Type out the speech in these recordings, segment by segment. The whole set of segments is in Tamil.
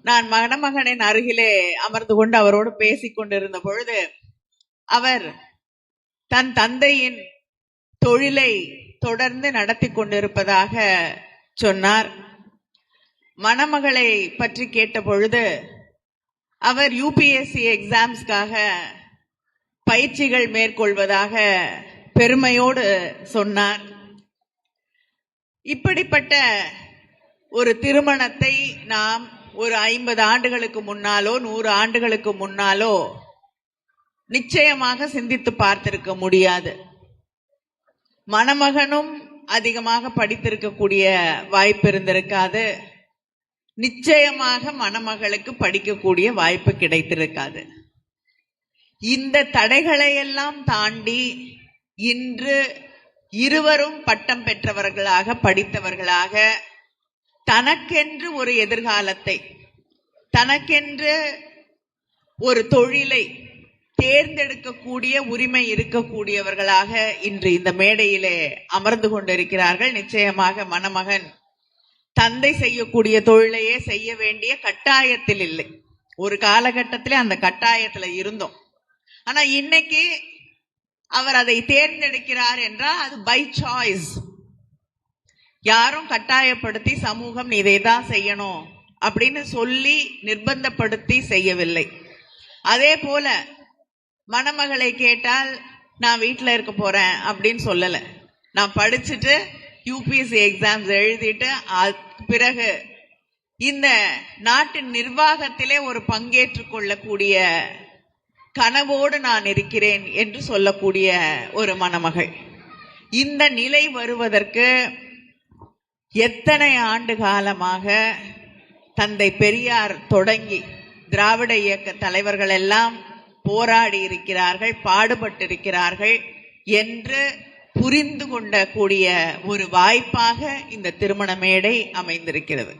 நான் மணமகனின் அருகிலே அமர்ந்து கொண்டு அவரோடு பேசிக் கொண்டிருந்த பொழுது அவர் தன் தந்தையின் தொழிலை தொடர்ந்து நடத்தி கொண்டிருப்பதாக சொன்னார். மணமகளை பற்றி கேட்ட பொழுது அவர் யூபிஎஸ்சி எக்ஸாம்ஸ்க்காக பயிற்சிகள் மேற்கொள்வதாக பெருமையோடு சொன்னார். இப்படிப்பட்ட ஒரு திருமணத்தை நாம் ஒரு 50 ஆண்டுகளுக்கு முன்னாலோ 100 ஆண்டுகளுக்கு முன்னாலோ நிச்சயமாக சிந்தித்து பார்த்திருக்க முடியாது. மணமகனும் அதிகமாக படித்திருக்கக்கூடிய வாய்ப்பு இருந்திருக்காது. நிச்சயமாக மணமகளுக்கு படிக்கக்கூடிய வாய்ப்பு கிடைத்திருக்காது. இந்த தடைகளை எல்லாம் தாண்டி இன்று இருவரும் பட்டம் பெற்றவர்களாக படித்தவர்களாக தனக்கென்று ஒரு எதிர்காலத்தை, தனக்கென்று ஒரு தொழிலை தேர்ந்தெடுக்கக்கூடிய உரிமை இருக்கக்கூடியவர்களாக இன்று இந்த மேடையிலே அமர்ந்து கொண்டிருக்கிறார்கள். நிச்சயமாக மணமகன் தந்தை செய்யக்கூடிய தொழிலையே செய்ய வேண்டிய கட்டாயத்தில் இல்லை. ஒரு காலகட்டத்திலே அந்த கட்டாயத்துல இருந்தோம். ஆனா இன்னைக்கு அவர் அதை தேர்ந்தெடுக்கிறார் என்றால் அது பை சாய்ஸ். யாரும் கட்டாயப்படுத்தி சமூகம் இதைதான் செய்யணும் அப்படின்னு சொல்லி நிர்பந்தப்படுத்தி செய்யவில்லை. அதே போல மணமகளை கேட்டால் நான் வீட்டில் இருக்க போறேன் அப்படின்னு சொல்லல. நான் படிச்சுட்டு யூபிஎஸ்சி எக்ஸாம்ஸ் எழுதிட்டு பிறகு இந்த நாட்டின் நிர்வாகத்திலே ஒரு பங்கேற்றுக் கொள்ளக்கூடிய கனவோடு நான் இருக்கிறேன் என்று சொல்லக்கூடிய ஒரு மணமகள். இந்த நிலை வருவதற்கு எத்தனை ஆண்டு காலமாக தந்தை பெரியார் தொடங்கி திராவிட இயக்க தலைவர்கள் எல்லாம் போராடி இருக்கிறார்கள், பாடுபட்டிருக்கிறார்கள் என்று புரிந்து கொண்டக்கூடிய ஒரு வாய்ப்பாக இந்த திருமண மேடை அமைந்திருக்கிறது.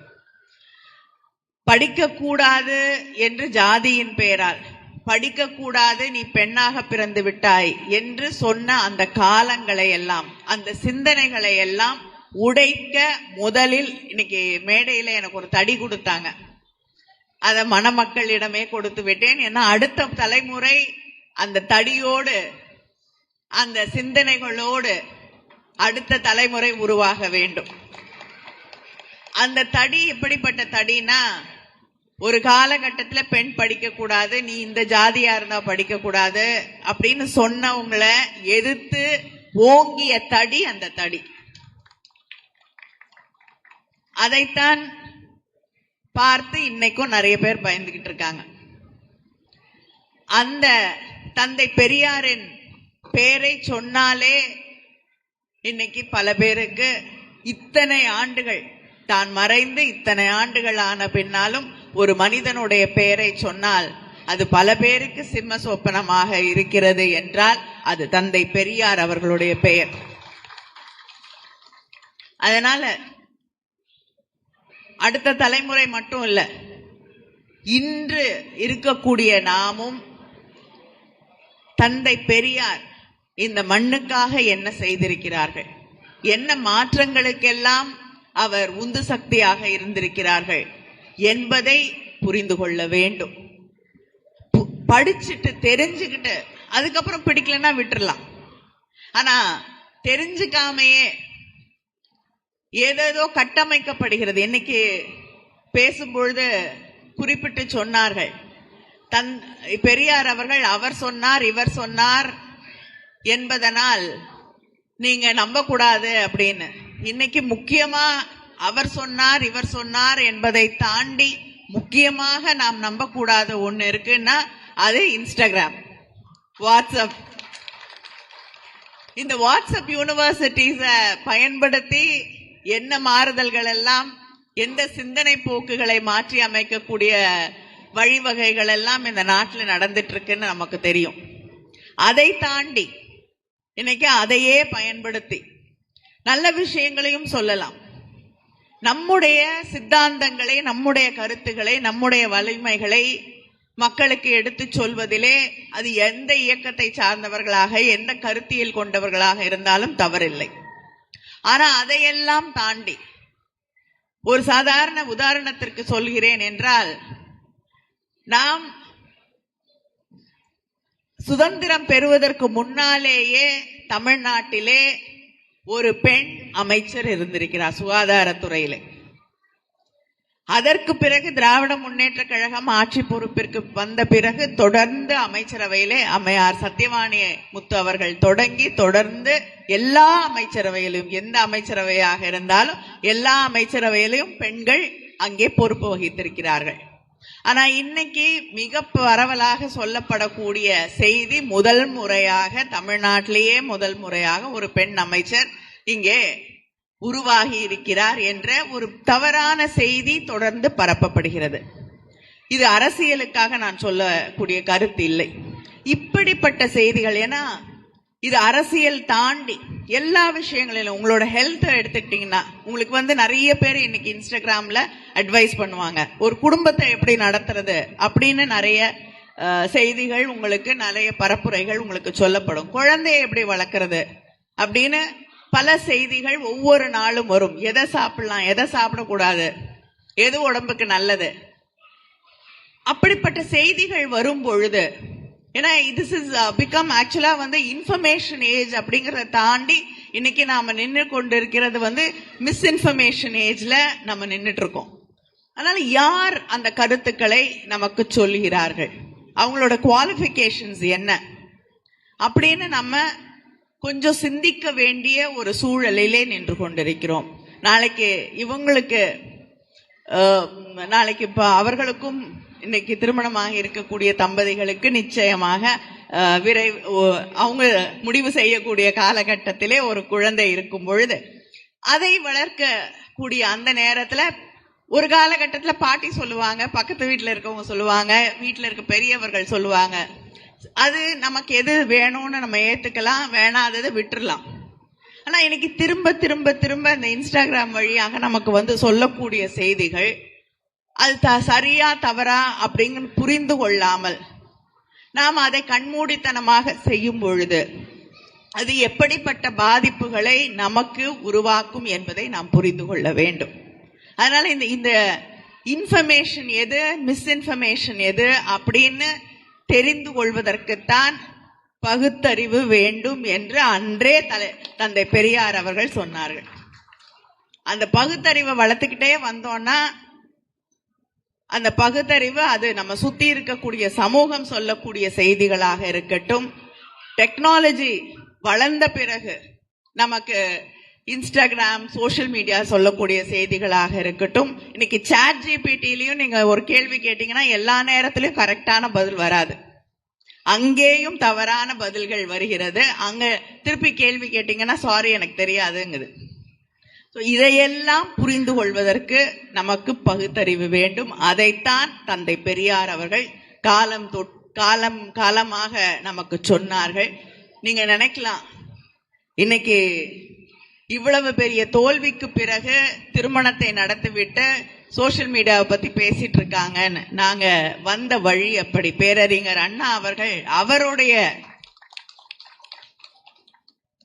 படிக்கக்கூடாது என்று ஜாதியின் பெயரால், படிக்கக்கூடாது நீ பெண்ணாக பிறந்து விட்டாய் என்று சொன்ன அந்த காலங்களை எல்லாம், அந்த சிந்தனைகளை எல்லாம் உடைக்க முதலில் இன்னைக்கு மேடையில எனக்கு ஒரு தடி கொடுத்தாங்க. அதை மணமக்களிடமே கொடுத்து விட்டேன். ஏன்னா அடுத்த தலைமுறை அந்த தடியோடு, அந்த சிந்தனைகளோடு அடுத்த தலைமுறை உருவாக வேண்டும். அந்த தடி எப்படிப்பட்ட தடினா, ஒரு காலகட்டத்தில் பெண் படிக்க கூடாது, நீ இந்த ஜாதியா இருந்தா படிக்க கூடாது அப்படின்னு சொன்னவங்களை எதிர்த்து ஓங்கிய தடி அந்த தடி. அதைத்தான் பார்த்து இன்னைக்கும் நிறைய பேர் பயந்துகிட்டு இருக்காங்க. அந்த தந்தை பெரியாரின் பேரை சொன்னாலே இன்னைக்கு பல பேருக்கு இத்தனை ஆண்டுகள் தான் மறைந்து இத்தனை ஆண்டுகள் ஆன பின்னாலும் ஒரு மனிதனுடைய பெயரை சொன்னால் அது பல பேருக்கு சிம்ம சொப்பனமாக இருக்கிறது என்றால் அது தந்தை பெரியார் அவர்களுடைய பெயர். அதனால அடுத்த தலைமுறை மட்டும் இல்ல, இன்று இருக்கக்கூடிய நாமும் தந்தை பெரியார் இந்த மண்ணுக்காக என்ன செய்திருக்கிறார்கள், என்ன மாற்றங்களுக்கெல்லாம் அவர் உந்து சக்தியாக இருந்திருக்கிறார்கள் என்பதை புரிந்து கொள்ள வேண்டும். படிச்சுட்டு தெரிஞ்சுக்கிட்டு அதுக்கப்புறம் பிடிக்கலன்னா விட்டுறலாம். ஆனா தெரிஞ்சுக்காமையே ஏதேதோ கட்டமைக்கப்படுகிறது. இன்னைக்கு பேசும்பொழுது குறிப்பிட்டு சொன்னார்கள், பெரியார் அவர்கள் அவர் சொன்னார் இவர் சொன்னார் என்பதனால் நீங்க நம்ப கூடாது அப்படின்னு. இன்னைக்கு முக்கியமா அவர் சொன்னார் இவர் சொன்னார் என்பதை தாண்டி முக்கியமாக நாம் நம்பக்கூடாத ஒண்ணு இருக்குன்னா அது இன்ஸ்டாகிராம், வாட்ஸ்அப். இந்த வாட்ஸ்அப் யூனிவர்சிட்டிஸ பயன்படுத்தி என்ன மாறுதல்கள் எல்லாம், எந்த சிந்தனை போக்குகளை மாற்றி அமைக்கக்கூடிய வழிவகைகள் எல்லாம் இந்த நாட்டில் நடந்துட்டு இருக்குன்னு நமக்கு தெரியும். அதை தாண்டி இன்னைக்கு அதையே பயன்படுத்தி நல்ல விஷயங்களையும் சொல்லலாம். நம்முடைய சித்தாந்தங்களை, நம்முடைய கருத்துக்களை, நம்முடைய வலிமைகளை மக்களுக்கு எடுத்து சொல்வதிலே அது எந்த இயக்கத்தை சார்ந்தவர்களாக எந்த கருத்தியல் கொண்டவர்களாக இருந்தாலும் தவறில்லை. ஆனா அதையெல்லாம் தாண்டி ஒரு சாதாரண உதாரணத்திற்கு சொல்கிறேன் என்றால், நாம் சுதந்திரம் பெறுவதற்கு முன்னாலேயே தமிழ்நாட்டிலே ஒரு பெண் அமைச்சர் இருந்திருக்கிறார் சுகாதாரத்துறையிலே. அதற்கு பிறகு திராவிட முன்னேற்ற கழகம் ஆட்சி பொறுப்பிற்கு வந்த பிறகு தொடர்ந்து அமைச்சரவையிலே அம்மையார் சத்தியவாணி முத்து அவர்கள் தொடர்ந்து எல்லா அமைச்சரவையிலும், எந்த அமைச்சரவையாக இருந்தாலும் எல்லா அமைச்சரவையிலும் பெண்கள் அங்கே பொறுப்பு வகித்திருக்கிறார்கள். ஆனா இன்னைக்கு மிக பரவலாக சொல்லப்படக்கூடிய செய்தி, முதல் முறையாக தமிழ்நாட்டிலேயே முதல் முறையாக ஒரு பெண் அமைச்சர் இங்கே உருவாகி இருக்கிறார் என்ற ஒரு தவறான செய்தி தொடர்ந்து பரப்பப்படுகிறது. இது அரசியலுக்காக நான் சொல்லக்கூடிய கருத்து இல்லை. இப்படிப்பட்ட செய்திகள், ஏன்னா இது அரசியல் தாண்டி எல்லா விஷயங்களிலும், உங்களோட ஹெல்த் எடுத்துக்கிட்டீங்கன்னா உங்களுக்கு நிறைய பேர் இன்னைக்கு இன்ஸ்டாகிராம்ல அட்வைஸ் பண்ணுவாங்க, ஒரு குடும்பத்தை எப்படி நடத்துறது அப்படின்னு நிறைய செய்திகள் உங்களுக்கு, நிறைய பரப்புரைகள் உங்களுக்கு சொல்லப்படும். குழந்தையை எப்படி வளர்க்கறது அப்படின்னு பல செய்திகள் ஒவ்வொரு நாளும் வரும். எதை சாப்பிடலாம், எதை சாப்பிடக்கூடாது, எது உடம்புக்கு நல்லது, அப்படிப்பட்ட செய்திகள் வரும் பொழுது, ஏன்னா திஸ் இஸ் பிகம் ஆக்சுவலா இன்ஃபர்மேஷன் ஏஜ் அப்படிங்கறத தாண்டி இன்னைக்கு நாம நின்று கொண்டு இருக்கிறது மிஸ்இன்ஃபர்மேஷன் ஏஜ்ல நம்ம நின்றுட்டு இருக்கோம். அதனால யார் அந்த கருத்துக்களை நமக்கு சொல்கிறார்கள், அவங்களோட குவாலிஃபிகேஷன்ஸ் என்ன அப்படின்னு நம்ம கொஞ்சம் சிந்திக்க வேண்டிய ஒரு சூழலிலே நின்று கொண்டிருக்கிறோம். நாளைக்கு இவங்களுக்கு, நாளைக்கு இப்ப அவர்களுக்கும் இன்னைக்கு திருமணமாக இருக்கக்கூடிய தம்பதிகளுக்கு நிச்சயமாக அவங்க முடிவு செய்யக்கூடிய காலகட்டத்திலே ஒரு குழந்தை இருக்கும் பொழுது அதை வளர்க்கக்கூடிய அந்த நேரத்துல ஒரு காலகட்டத்துல பாட்டி சொல்லுவாங்க, பக்கத்து வீட்டுல இருக்கவங்க சொல்லுவாங்க, வீட்டுல இருக்க பெரியவர்கள் சொல்லுவாங்க. அது நமக்கு எது வேணும்னு நம்ம ஏத்துக்கலாம், வேணாததை விட்டுறலாம். ஆனா இன்னைக்கு திரும்ப திரும்ப திரும்ப இந்த இன்ஸ்டாகிராம் வழியாக நமக்கு சொல்லக்கூடிய செய்திகள் அது சரியா தவறா அப்படிங்கிற புரிந்து கொள்ளாமல் நாம் அதை கண்மூடித்தனமாக செய்யும் பொழுது அது எப்படிப்பட்ட பாதிப்புகளை நமக்கு உருவாக்கும் என்பதை நாம் புரிந்து கொள்ள வேண்டும். அதனால இந்த இன்ஃபர்மேஷன் எது, மிஸ்இன்ஃபர்மேஷன் எது அப்படின்னு தெரிந்து கொள்வதற்குத்தான் பகுத்தறிவு வேண்டும் என்று அன்றே தந்தை பெரியார் அவர்கள் சொன்னார்கள். அந்த பகுத்தறிவை வளர்த்துக்கிட்டே வந்தோம்னா அந்த பகுத்தறிவு அது நம்ம சுத்தி இருக்கக்கூடிய சமூகம் சொல்லக்கூடிய செய்திகளாக இருக்கட்டும், டெக்னாலஜி வளர்ந்த பிறகு நமக்கு இன்ஸ்டாகிராம், சோஷியல் மீடியா சொல்லக்கூடிய செய்திகளாக இருக்கட்டும். இன்னைக்கு சாட் ஜிபிடிலையும் நீங்க ஒரு கேள்வி கேட்டீங்கன்னா எல்லா நேரத்திலும் கரெக்டான பதில் வராது, அங்கேயும் தவறான பதில்கள் வருகிறது. அங்க திருப்பி கேள்வி கேட்டீங்கன்னா சாரி எனக்கு தெரியாதுங்குது. இதையெல்லாம் புரிந்து கொள்வதற்கு நமக்கு பகுத்தறிவு வேண்டும். அதைத்தான் தந்தை பெரியார் அவர்கள் காலமாக நமக்கு சொன்னார்கள். நீங்க நினைக்கலாம், இன்னைக்கு இவ்வளவு பெரிய தோல்விக்கு பிறகு திருமணத்தை நடத்திவிட்டு சோசியல் மீடியாவை பத்தி பேசிட்டு இருக்காங்கன்னு. நாங்க வந்த வழி அப்படி. பேரறிஞர் அண்ணா அவர்கள் அவருடைய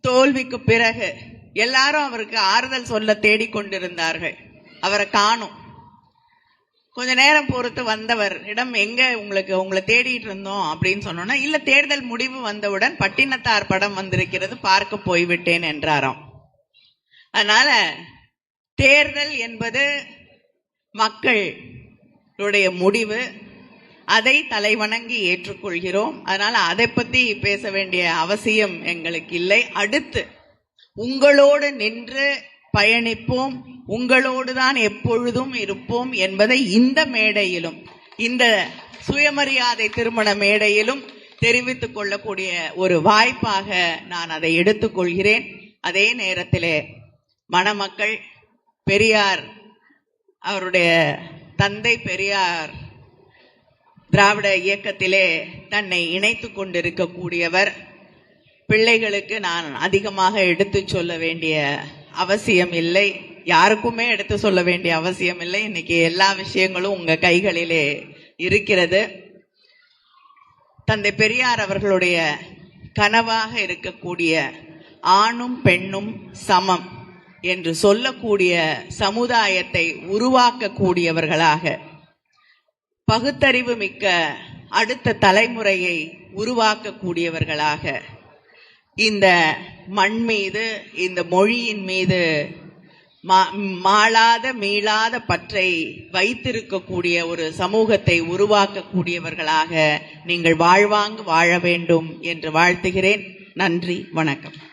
தோல்விக்கு பிறகு எல்லாரும் அவருக்கு ஆறுதல் சொல்ல தேடிக்கொண்டிருந்தார்கள். அவரை காணும். கொஞ்ச நேரம் பொறுத்து வந்தவர் இடம் எங்க உங்களை தேடிட்டு இருந்தோம் அப்படின்னு சொன்னோன்னா, இல்ல தேர்தல் முடிவு வந்தவுடன் பட்டினத்தார் படம் வந்திருக்கிறது, பார்க்க போய்விட்டேன் என்றாராம். அதனால தேர்தல் என்பது மக்களுடைய முடிவு, அதை தலைவணங்கி ஏற்றுக்கொள்கிறோம். அதனால அதை பத்தி பேச வேண்டிய அவசியம் எங்களுக்கு இல்லை. அடுத்து உங்களோடு நின்று பயணிப்போம், உங்களோடு தான் எப்பொழுதும் இருப்போம் என்பதை இந்த மேடையிலும், இந்த சுயமரியாதை திருமண மேடையிலும் தெரிவித்துக் கொள்ளக்கூடிய ஒரு வாய்ப்பாக நான் அதை எடுத்துக்கொள்கிறேன். அதே நேரத்திலே மணமக்கள் பெரியார் அவருடைய தந்தை பெரியார் திராவிட இயக்கத்திலே தன்னை இணைத்துக் கொண்டிருக்கக்கூடியவர். பிள்ளைகளுக்கு நான் அதிகமாக எடுத்து சொல்ல வேண்டிய அவசியம் இல்லை, யாருக்குமே எடுத்து சொல்ல வேண்டிய அவசியம் இல்லை. இன்னைக்கு எல்லா விஷயங்களும் உங்க கைகளிலே இருக்கிறது. தந்தை பெரியார் அவர்களுடைய கனவாக இருக்கக்கூடிய ஆணும் பெண்ணும் சமம் என்று சொல்லக்கூடிய சமுதாயத்தை உருவாக்கக்கூடியவர்களாக, பகுத்தறிவு மிக்க அடுத்த தலைமுறையை உருவாக்கக்கூடியவர்களாக, இந்த மண் மீது, இந்த மொழியின் மீது மாளாத மீளாத பற்றை வைத்திருக்கக்கூடிய ஒரு சமூகத்தை உருவாக்கக்கூடியவர்களாக நீங்கள் வாழ்வாங்கு வாழ வேண்டும் என்று வாழ்த்துகிறேன். நன்றி, வணக்கம்.